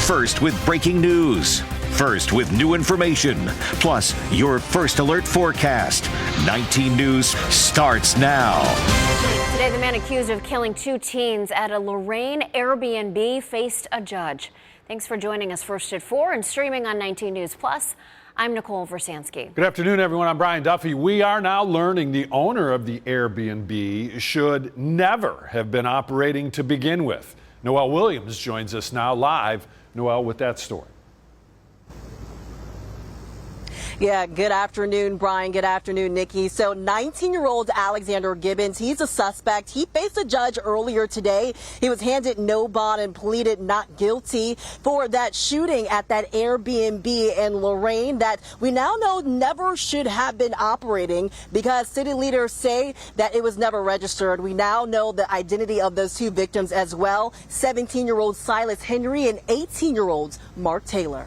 First with breaking news. First with new information. Plus, your first alert forecast. 19 News starts now. Today, the man accused of killing 2 teens at a Lorain Airbnb faced a judge. Thanks for joining us first at 4 and streaming on 19 News Plus. I'm Nicole Versansky. Good afternoon, everyone. I'm Brian Duffy. We are now learning the owner of the Airbnb should never have been operating to begin with. Noel Williams joins us now live. Noel, with that story. Yeah, good afternoon, Brian. Good afternoon, Nikki. So 19-year-old Alexander Gibbons, he's a suspect. He faced a judge earlier today. He was handed no bond and pleaded not guilty for that shooting at that Airbnb in Lorain that we now know never should have been operating because city leaders say that it was never registered. We now know the identity of those 2 victims as well, 17-year-old Silas Henry and 18-year-old Mark Taylor.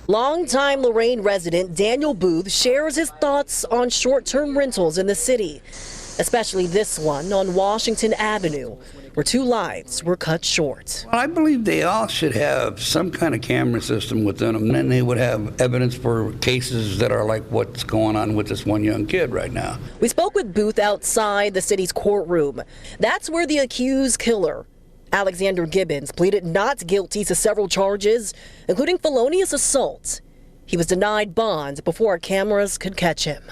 Longtime Lorain resident Daniel Booth shares his thoughts on short-term rentals in the city, especially this one on Washington Avenue, where 2 lives were cut short. Well, I believe they all should have some kind of camera system within them, and then they would have evidence for cases that are like what's going on with this one young kid right now. We spoke with Booth outside the city's courtroom. That's where the accused killer, Alexander Gibbons, pleaded not guilty to several charges, including felonious assault. He was denied bond before cameras could catch him.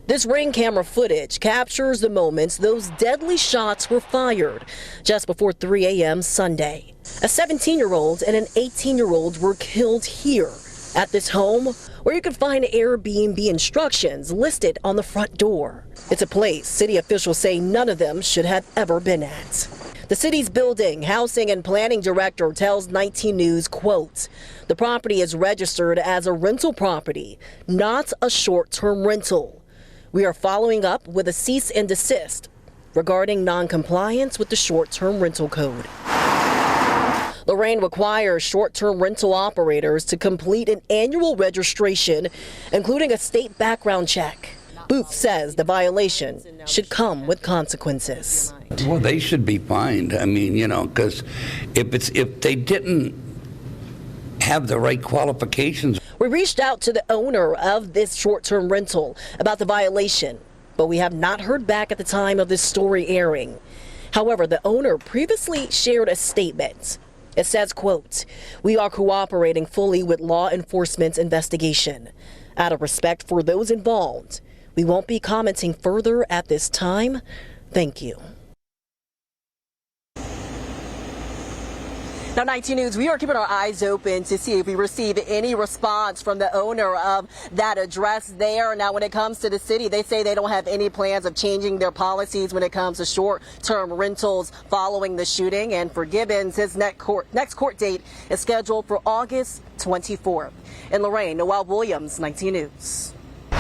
This Ring camera footage captures the moments those deadly shots were fired just before 3 a.m. Sunday. A 17-year-old and an 18-year-old were killed here at this home, where you can find Airbnb instructions listed on the front door. It's a place city officials say none of them should have ever been at. The city's building, housing, and planning director tells 19 News, quote, "The property is registered as a rental property, not a short-term rental. We are following up with a cease and desist regarding non-compliance with the short-term rental code." Lorain requires short-term rental operators to complete an annual registration, including a state background check. Booth says the violation should come with consequences. Well, they should be fined. I mean, because if they didn't have the right qualifications. We reached out to the owner of this short-term rental about the violation, but we have not heard back at the time of this story airing. However, the owner previously shared a statement. It says, quote, "We are cooperating fully with law enforcement's investigation. Out of respect for those involved, we won't be commenting further at this time. Thank you." Now, 19 News, we are keeping our eyes open to see if we receive any response from the owner of that address there. Now, when it comes to the city, they say they don't have any plans of changing their policies when it comes to short-term rentals following the shooting. And for Gibbons, his next court date is scheduled for August 24th. In Lorain, Noel Williams, 19 News.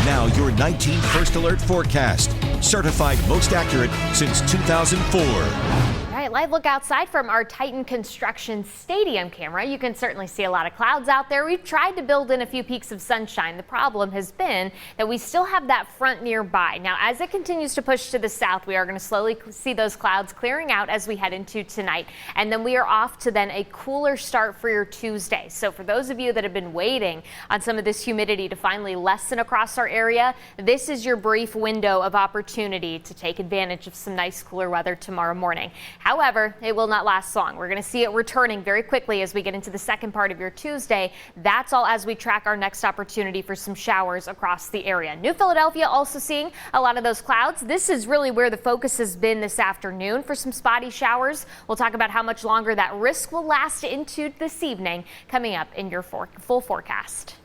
Now your 19 First Alert forecast. Certified most accurate since 2004. All right, live look outside from our Titan Construction Stadium camera. You can certainly see a lot of clouds out there. We've tried to build in a few peaks of sunshine. The problem has been that we still have that front nearby. Now, as it continues to push to the south, we are going to slowly see those clouds clearing out as we head into tonight. And then we are off to then a cooler start for your Tuesday. So for those of you that have been waiting on some of this humidity to finally lessen across our area, this is your brief window of opportunity to take advantage of some nice cooler weather tomorrow morning. However, it will not last long. We're going to see it returning very quickly as we get into the second part of your Tuesday. That's all as we track our next opportunity for some showers across the area. New Philadelphia also seeing a lot of those clouds. This is really where the focus has been this afternoon for some spotty showers. We'll talk about how much longer that risk will last into this evening coming up in your full forecast.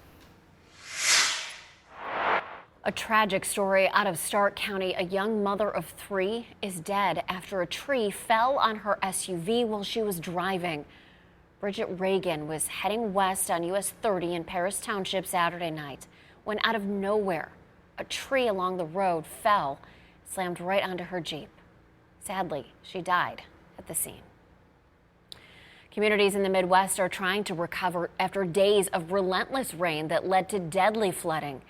A tragic story out of Stark County. A young mother of 3 is dead after a tree fell on her SUV while she was driving. Bridget Reagan was heading west on US 30 in Paris Township Saturday night when out of nowhere, a tree along the road fell, slammed right onto her Jeep. Sadly, she died at the scene. Communities in the Midwest are trying to recover after days of relentless rain that led to deadly flooding.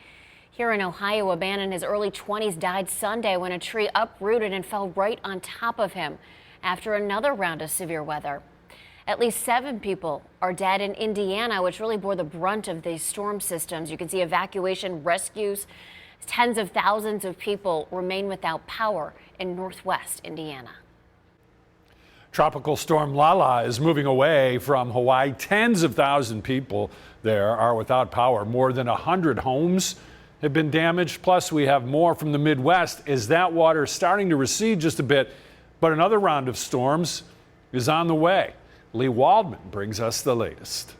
Here in Ohio, a man in his early 20s died Sunday when a tree uprooted and fell right on top of him after another round of severe weather. At least 7 people are dead in Indiana, which really bore the brunt of these storm systems. You can see evacuation rescues. Tens of thousands of people remain without power in northwest Indiana. Tropical storm Lala is moving away from Hawaii. Tens of thousands of people there are without power. More than 100 homes have been damaged. Plus, we have more from the Midwest as that water is starting to recede just a bit. But another round of storms is on the way. Lee Waldman brings us the latest.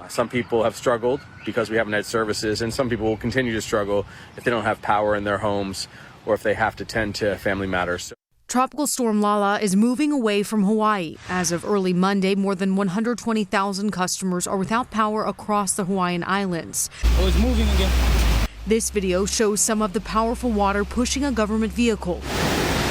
Some people have struggled because we haven't had services, and some people will continue to struggle if they don't have power in their homes or if they have to tend to family matters. Tropical storm Lala is moving away from Hawaii. As of early Monday, more than 120,000 customers are without power across the Hawaiian Islands. Oh, it's moving again. This video shows some of the powerful water pushing a government vehicle.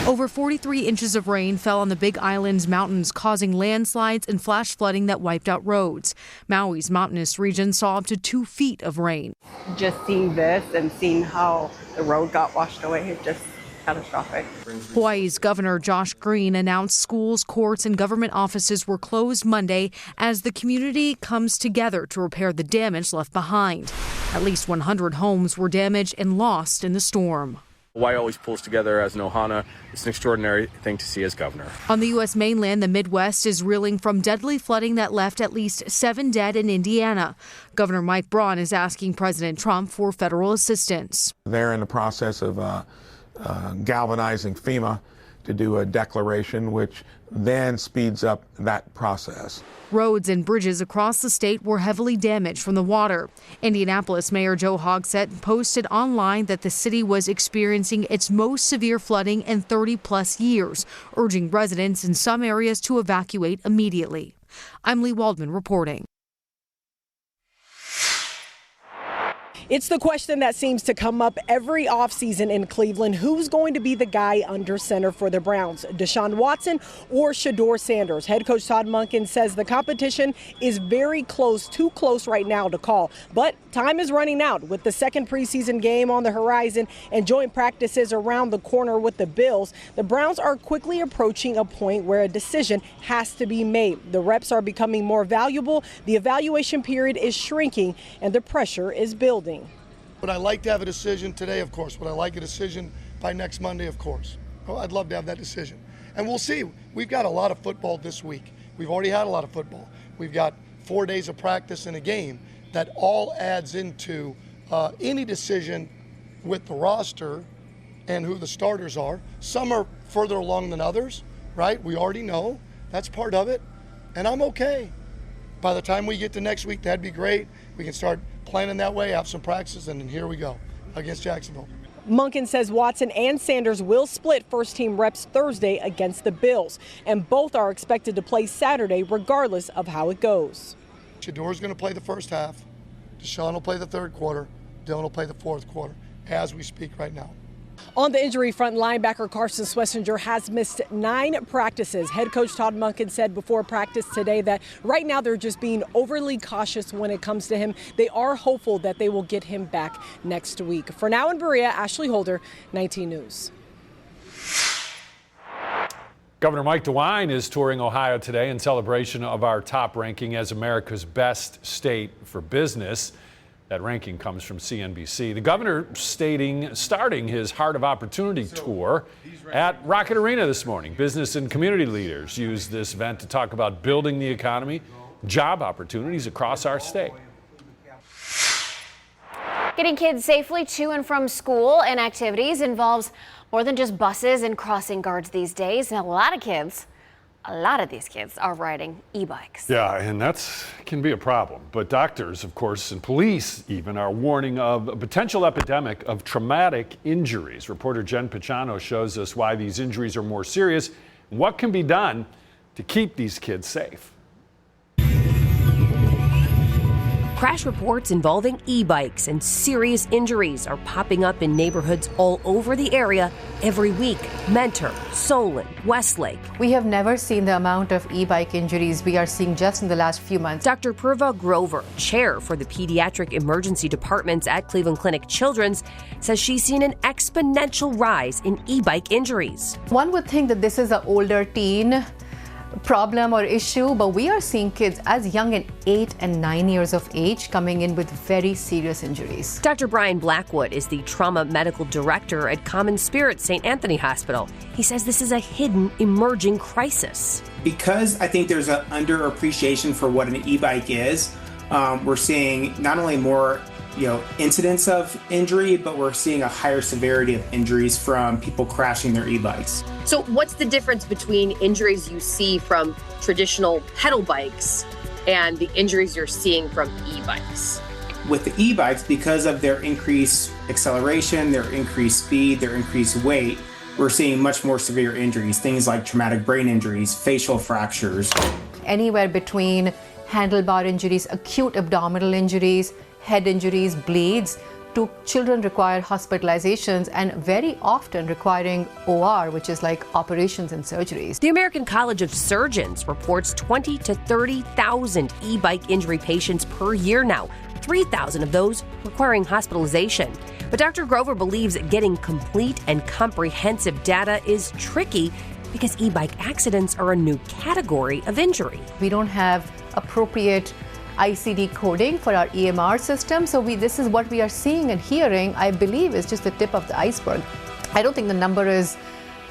Over 43 inches of rain fell on the Big Island's mountains, causing landslides and flash flooding that wiped out roads. Maui's mountainous region saw up to 2 feet of rain. Just seeing this and seeing how the road got washed away, it just catastrophic. Hawaii's Governor Josh Green announced schools, courts, and government offices were closed Monday as the community comes together to repair the damage left behind. At least 100 homes were damaged and lost in the storm. Hawaii always pulls together as an ohana. It's an extraordinary thing to see as governor. On the U.S. mainland, the Midwest is reeling from deadly flooding that left at least 7 dead in Indiana. Governor Mike Braun is asking President Trump for federal assistance. They're in the process of galvanizing FEMA to do a declaration, which then speeds up that process. Roads and bridges across the state were heavily damaged from the water. Indianapolis Mayor Joe Hogsett posted online that the city was experiencing its most severe flooding in 30-plus years, urging residents in some areas to evacuate immediately. I'm Lee Waldman reporting. It's the question that seems to come up every offseason in Cleveland. Who's going to be the guy under center for the Browns, Deshaun Watson or Shedeur Sanders? Head coach Todd Monken says the competition is very close, too close right now to call. But time is running out with the second preseason game on the horizon and joint practices around the corner with the Bills. The Browns are quickly approaching a point where a decision has to be made. The reps are becoming more valuable, the evaluation period is shrinking, and the pressure is building. Would I like to have a decision today? Of course. Would I like a decision by next Monday? Of course. Well, I'd love to have that decision. And we'll see. We've got a lot of football this week. We've already had a lot of football. We've got 4 days of practice in a game. That all adds into any decision with the roster and who the starters are. Some are further along than others, right? We already know. That's part of it. And I'm okay. By the time we get to next week, that'd be great. We can start planning that way, have some practices, and then here we go against Jacksonville. Monken says Watson and Sanders will split first-team reps Thursday against the Bills, and both are expected to play Saturday regardless of how it goes. Shedeur's going to play the first half. Deshaun will play the third quarter. Dylan will play the fourth quarter as we speak right now. On the injury front, linebacker Carson Swessinger has missed 9 practices. Head coach Todd Monken said before practice today that right now they're just being overly cautious when it comes to him. They are hopeful that they will get him back next week. For now in Berea, Ashley Holder, 19 News. Governor Mike DeWine is touring Ohio today in celebration of our top ranking as America's best state for business. That ranking comes from CNBC. The governor starting his Heart of Opportunity tour at Rocket Arena this morning. Business and community leaders used this event to talk about building the economy, job opportunities across our state. Getting kids safely to and from school and activities involves more than just buses and crossing guards these days. And a lot of these kids are riding e-bikes. Yeah, and that can be a problem. But doctors, of course, and police even are warning of a potential epidemic of traumatic injuries. Reporter Jen Pachano shows us why these injuries are more serious and what can be done to keep these kids safe. Crash reports involving e-bikes and serious injuries are popping up in neighborhoods all over the area every week. Mentor, Solon, Westlake. We have never seen the amount of e-bike injuries we are seeing just in the last few months. Dr. Purva Grover, chair for the pediatric emergency departments at Cleveland Clinic Children's, says she's seen an exponential rise in e-bike injuries. One would think that this is an older teen problem or issue, but we are seeing kids as young as 8 and 9 years of age coming in with very serious injuries. Dr. Brian Blackwood is the trauma medical director at Common Spirit St. Anthony Hospital. He says this is a hidden, emerging crisis. Because I think there's an underappreciation for what an e-bike is, we're seeing not only more incidents of injury, but we're seeing a higher severity of injuries from people crashing their e-bikes. So what's the difference between injuries you see from traditional pedal bikes and the injuries you're seeing from e-bikes? With the e-bikes, because of their increased acceleration, their increased speed, their increased weight, we're seeing much more severe injuries, things like traumatic brain injuries, facial fractures. Anywhere between handlebar injuries, acute abdominal injuries, head injuries, bleeds, to children require hospitalizations and very often requiring OR, which is like operations and surgeries. The American College of Surgeons reports 20 to 30,000 e-bike injury patients per year now, 3,000 of those requiring hospitalization. But Dr. Grover believes getting complete and comprehensive data is tricky because e-bike accidents are a new category of injury. We don't have appropriate ICD coding for our EMR system, so this is what we are seeing and hearing, I believe, is just the tip of the iceberg. I don't think the number is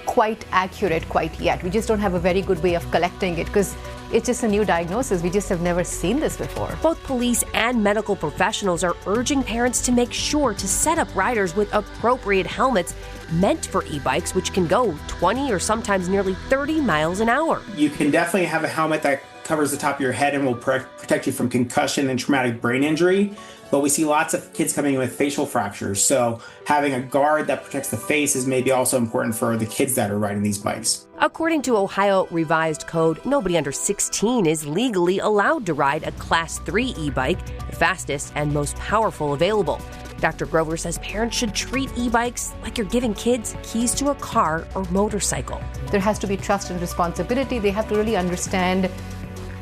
quite accurate quite yet. We just don't have a very good way of collecting it because it's just a new diagnosis. We just have never seen this before. Both police and medical professionals are urging parents to make sure to set up riders with appropriate helmets meant for e-bikes, which can go 20 or sometimes nearly 30 miles an hour. You can definitely have a helmet that covers the top of your head and will protect you from concussion and traumatic brain injury. But we see lots of kids coming in with facial fractures. So having a guard that protects the face is maybe also important for the kids that are riding these bikes. According to Ohio Revised Code, nobody under 16 is legally allowed to ride a Class 3 e-bike, the fastest and most powerful available. Dr. Grover says parents should treat e-bikes like you're giving kids keys to a car or motorcycle. There has to be trust and responsibility. They have to really understand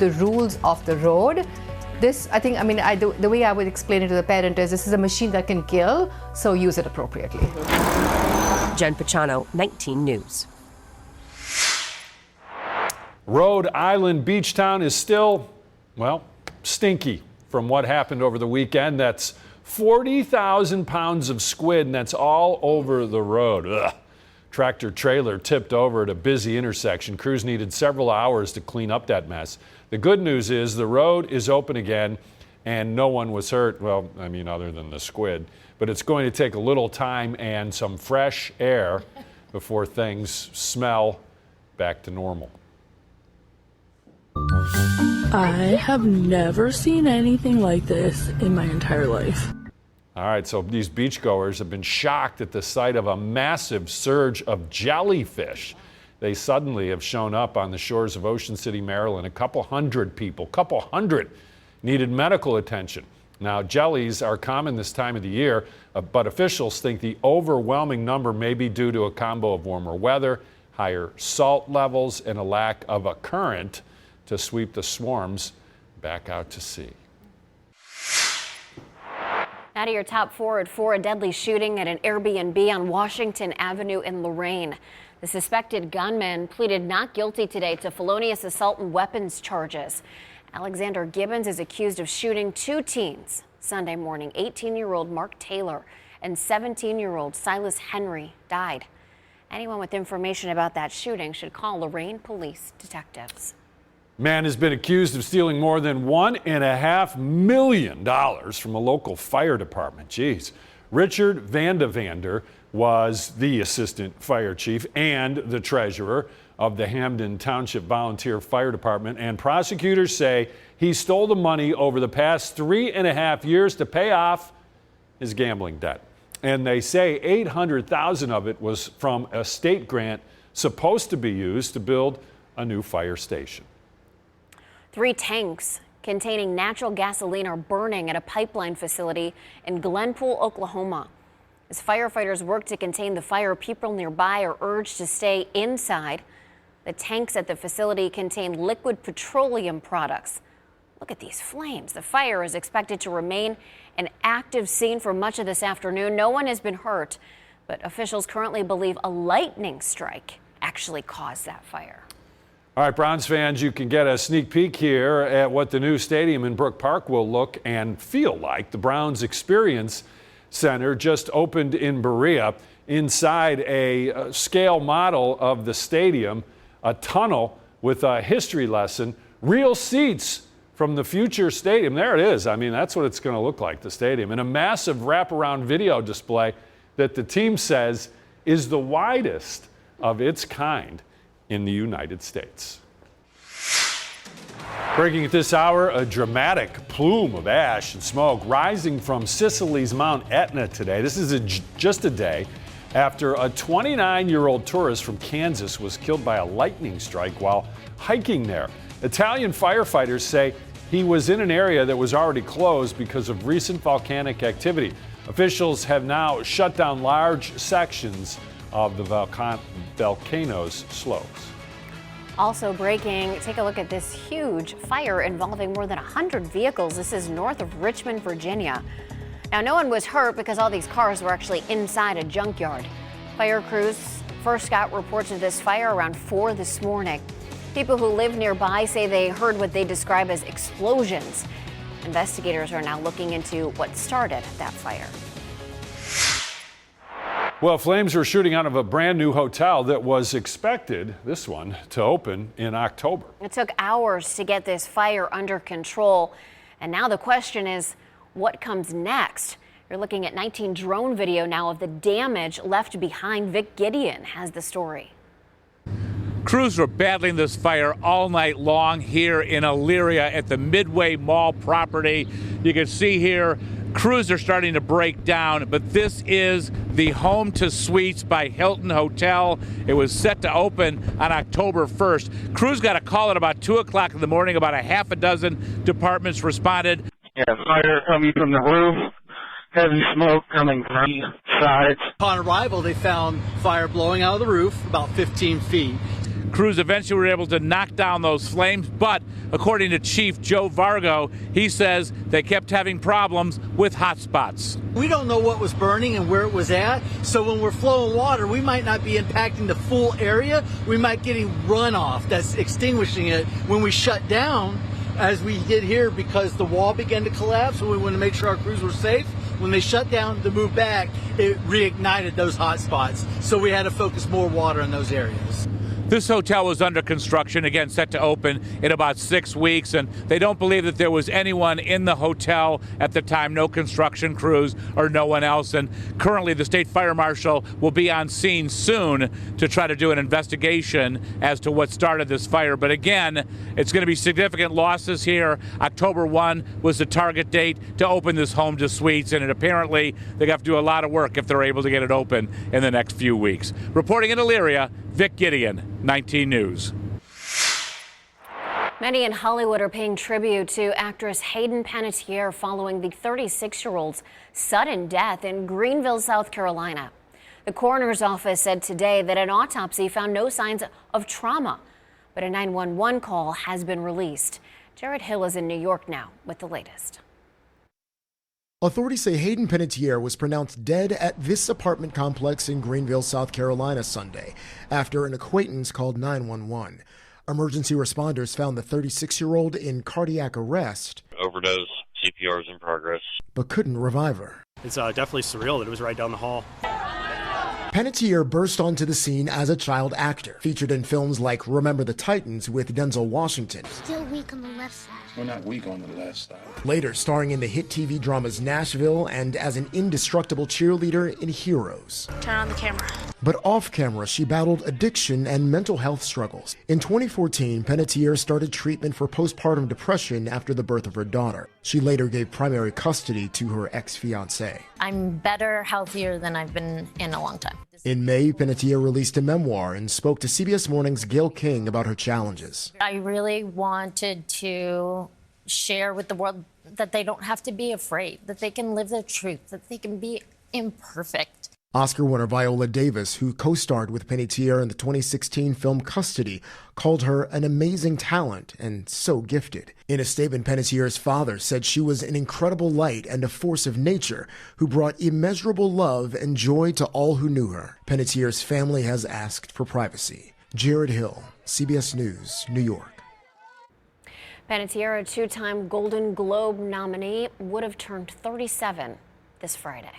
the rules of the road. This, the way I would explain it to the parent is this is a machine that can kill, so use it appropriately. Jen Pachano, 19 News. Rhode Island beach town is still, stinky from what happened over the weekend. That's 40,000 pounds of squid, and that's all over the road. Ugh. Tractor trailer tipped over at a busy intersection. Crews needed several hours to clean up that mess. The good news is the road is open again and no one was hurt. Well, other than the squid. But it's going to take a little time and some fresh air before things smell back to normal. I have never seen anything like this in my entire life. All right, so these beachgoers have been shocked at the sight of a massive surge of jellyfish. They suddenly have shown up on the shores of Ocean City, Maryland. A couple hundred people, needed medical attention. Now, jellies are common this time of the year, but officials think the overwhelming number may be due to a combo of warmer weather, higher salt levels, and a lack of a current to sweep the swarms back out to sea. Now to your top four at 4, a deadly shooting at an Airbnb on Washington Avenue in Lorain. The suspected gunman pleaded not guilty today to felonious assault and weapons charges. Alexander Gibbons is accused of shooting 2 teens Sunday morning. 18-year-old Mark Taylor and 17-year-old Silas Henry died. Anyone with information about that shooting should call Lorain Police detectives. Man has been accused of stealing more than $1.5 million from a local fire department. Jeez. Richard Vandavander was the assistant fire chief and the treasurer of the Hamden Township Volunteer Fire Department, and prosecutors say he stole the money over the past 3.5 years to pay off his gambling debt. And they say $800,000 of it was from a state grant supposed to be used to build a new fire station. 3 tanks containing natural gasoline are burning at a pipeline facility in Glenpool, Oklahoma. As firefighters work to contain the fire, people nearby are urged to stay inside. The tanks at the facility contain liquid petroleum products. Look at these flames. The fire is expected to remain an active scene for much of this afternoon. No one has been hurt, but officials currently believe a lightning strike actually caused that fire. All right, Browns fans, you can get a sneak peek here at what the new stadium in Brook Park will look and feel like. The Browns Experience Center just opened in Berea. Inside a scale model of the stadium, a tunnel with a history lesson, real seats from the future stadium. There it is. I mean, that's what it's going to look like, the stadium. And a massive wraparound video display that the team says is the widest of its kind in the United States. Breaking at this hour, a dramatic plume of ash and smoke rising from Sicily's Mount Etna today. This is just a day after a 29-year-old tourist from Kansas was killed by a lightning strike while hiking there. Italian firefighters say he was in an area that was already closed because of recent volcanic activity. Officials have now shut down large sections of the volcano's slopes. Also breaking, take a look at this huge fire involving more than 100 vehicles. This is north of Richmond, Virginia. Now, no one was hurt because all these cars were actually inside a junkyard. Fire crews first got reports of this fire around 4 this morning. People who live nearby say they heard what they describe as explosions. Investigators are now looking into what started that fire. Well, flames were shooting out of a brand new hotel that was expected, this one, to open in October. It took hours to get this fire under control. And now the question is, what comes next? You're looking at 19 drone video now of the damage left behind. Vic Gideon has the story. Crews were battling this fire all night long here in Elyria at the Midway Mall property. You can see here, crews are starting to break down, but this is the Home to Suites by Hilton Hotel. It was set to open on October 1st. Crews got a call at about 2 o'clock in the morning. About a half a dozen departments responded. Yeah, fire coming from the roof, heavy smoke coming from the sides. Upon arrival, they found fire blowing out of the roof about 15 feet. Crews eventually were able to knock down those flames, but according to Chief Joe Vargo, he says they kept having problems with hot spots. We don't know what was burning and where it was at, so when we're flowing water, we might not be impacting the full area. We might getting runoff that's extinguishing it when we shut down, as we did here, because the wall began to collapse and we wanted to make sure our crews were safe. When they shut down to move back, it reignited those hot spots, so we had to focus more water in those areas. This hotel was under construction, again set to open in about 6 weeks, and they don't believe that there was anyone in the hotel at the time, no construction crews or no one else. And currently the state fire marshal will be on scene soon to try to do an investigation as to what started this fire. But again, it's going to be significant losses here. October 1 was the target date to open this Home to Suites, and apparently they have to do a lot of work if they're able to get it open in the next few weeks. Reporting in Elyria, Vic Gideon, 19 News. Many in Hollywood are paying tribute to actress Hayden Panettiere following the 36-year-old's sudden death in Greenville, South Carolina. The coroner's office said today that an autopsy found no signs of trauma, but a 911 call has been released. Jared Hill is in New York now with the latest. Authorities say Hayden Panettiere was pronounced dead at this apartment complex in Greenville, South Carolina Sunday after an acquaintance called 911. Emergency responders found the 36-year-old in cardiac arrest. Overdose, CPR is in progress. But couldn't revive her. It's definitely surreal that it was right down the hall. Panettiere burst onto the scene as a child actor, featured in films like Remember the Titans with Denzel Washington. Still weak on the left side. We're not weak on the left side. Later starring in the hit TV dramas Nashville and as an indestructible cheerleader in Heroes. Turn on the camera. But off camera, she battled addiction and mental health struggles. In 2014, Panettiere started treatment for postpartum depression after the birth of her daughter. She later gave primary custody to her ex-fiancé. I'm better, healthier than I've been in a long time. In May, Panettiere released a memoir and spoke to CBS Morning's Gayle King about her challenges. I really wanted to share with the world that they don't have to be afraid, that they can live their truth, that they can be imperfect. Oscar winner Viola Davis, who co-starred with Panettiere in the 2016 film Custody, called her an amazing talent and so gifted. In a statement, Panettiere's father said she was an incredible light and a force of nature who brought immeasurable love and joy to all who knew her. Panettiere's family has asked for privacy. Jared Hill, CBS News, New York. Panettiere, two-time Golden Globe nominee, would have turned 37 this Friday.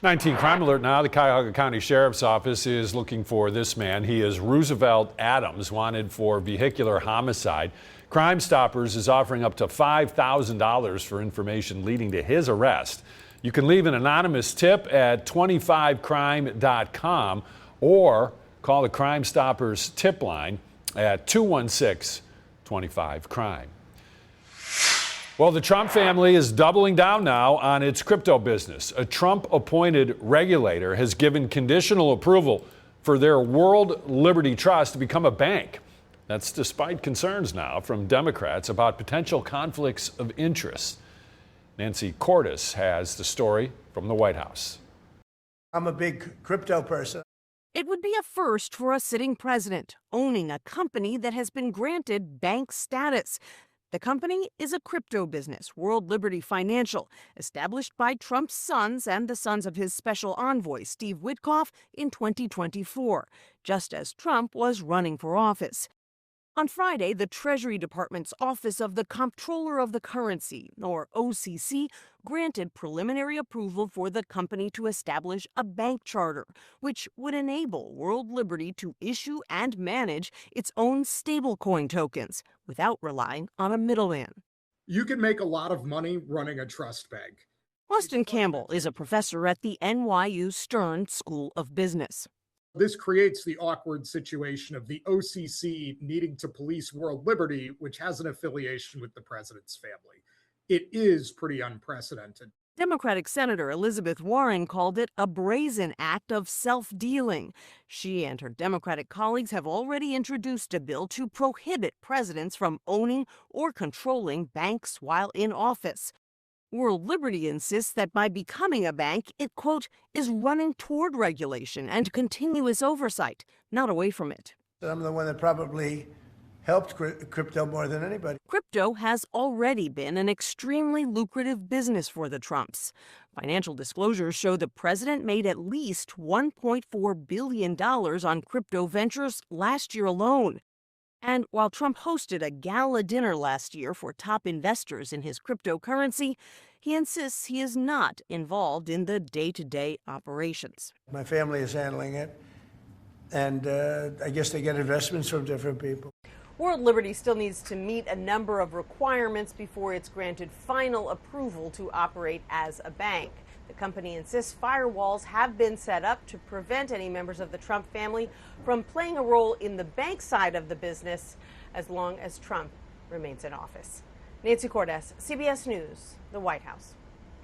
19 crime alert now. The Cuyahoga County Sheriff's Office is looking for this man. He is Roosevelt Adams, wanted for vehicular homicide. Crime Stoppers is offering up to $5,000 for information leading to his arrest. You can leave an anonymous tip at 25crime.com or call the Crime Stoppers tip line at 216-25-CRIME. Well, the Trump family is doubling down now on its crypto business. A Trump-appointed regulator has given conditional approval for their World Liberty Trust to become a bank. That's despite concerns now from Democrats about potential conflicts of interest. Nancy Cordes has the story from the White House. I'm a big crypto person. It would be a first for a sitting president, owning a company that has been granted bank status. The company is a crypto business, World Liberty Financial, established by Trump's sons and the sons of his special envoy, Steve Witkoff, in 2024, just as Trump was running for office. On Friday, the Treasury Department's Office of the Comptroller of the Currency, or OCC, granted preliminary approval for the company to establish a bank charter, which would enable World Liberty to issue and manage its own stablecoin tokens without relying on a middleman. You can make a lot of money running a trust bank. Austin Campbell is a professor at the NYU Stern School of Business. This creates the awkward situation of the OCC needing to police World Liberty, which has an affiliation with the president's family. It is pretty unprecedented. Democratic Senator Elizabeth Warren called it a brazen act of self-dealing. She and her Democratic colleagues have already introduced a bill to prohibit presidents from owning or controlling banks while in office. World Liberty insists that by becoming a bank, it, quote, is running toward regulation and continuous oversight, not away from it. I'm the one that probably helped crypto more than anybody. Crypto has already been an extremely lucrative business for the Trumps. Financial disclosures show the president made at least $1.4 billion on crypto ventures last year alone. And while Trump hosted a gala dinner last year for top investors in his cryptocurrency, he insists he is not involved in the day-to-day operations. My family is handling it, and I guess they get investments from different people. World Liberty still needs to meet a number of requirements before it's granted final approval to operate as a bank. The company insists firewalls have been set up to prevent any members of the Trump family from playing a role in the bank side of the business as long as Trump remains in office. Nancy Cordes, CBS News, the White House.